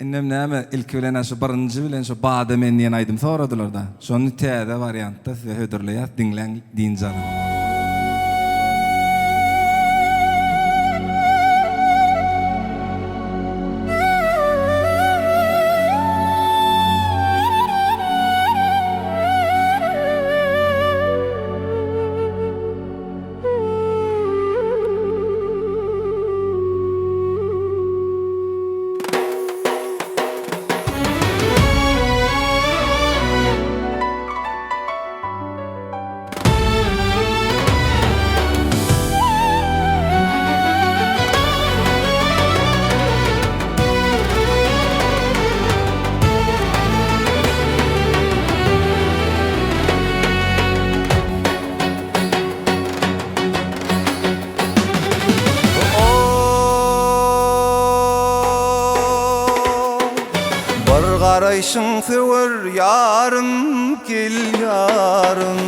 Innem näme ilki bilen şu birinji bilen şu bada men diýen aýdym soradylar da. Şonu täze variantda size hödürleýär, diňleň diýin janym. Garaýşyň sewer ýarym, gel ýarym.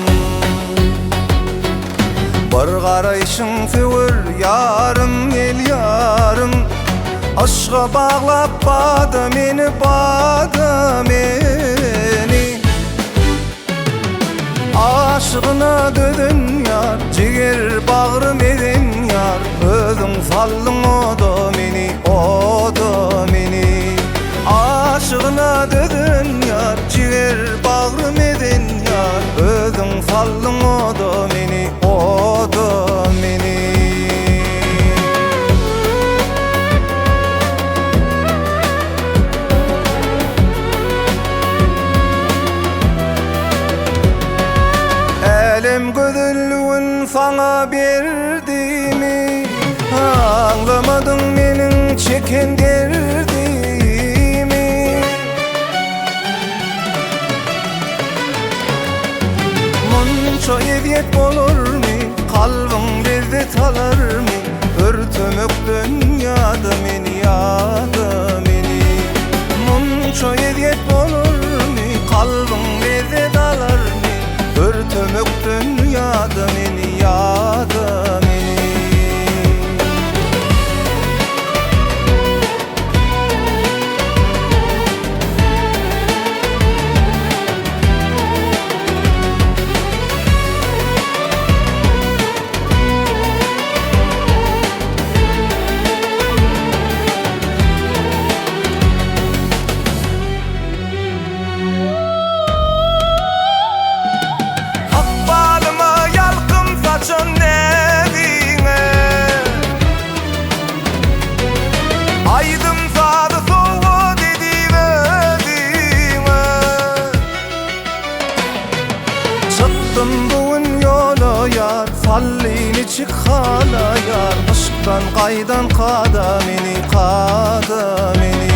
Bir garaýşyň sewer ýarym, gel ýarym. Aşga baglap bada meni, bada meni. Aşygyna döden ýar, jiger bagrym eden ýar. Özüň sallyň oda meni, oda meni. Aşygyna döden ýar, jiger bagrym eden ýar. Özüň sallyň oda meni, oda meni. Elim gözelligin saňa berdimi? Anlamadyň meniň çeken derdimi? Munça eýet bolurmy? Kalbyň lezzet alarmy? Örtmek dünýada meni, ýada meni. Munça eýet bolurmy? Kalbyň lezzet alarmy? Örtmek dünýada meni, ýada meni. Sallini çık hala yar, aşktan qaydan qada meni, qada meni.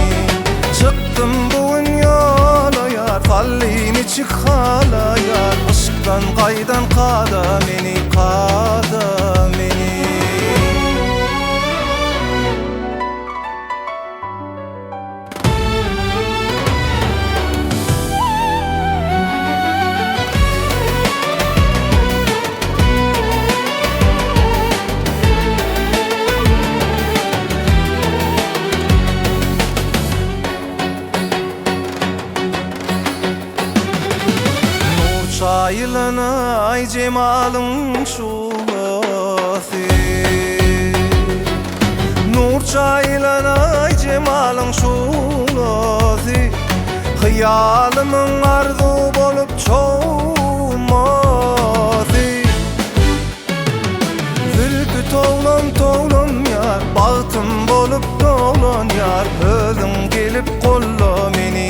Çıktım bugün yola yar, sallini çık hala yar, aşktan qaydan qada meni, qada meni. Çaylanay cemalyň şulasy, nur çaylanay cemalyň şulasy. Hyalymyň arzu bolup çoğmasy. Zülkü towlan towlan ýar, bagtym bolup dolan ýar. Özüň gelip golla meni,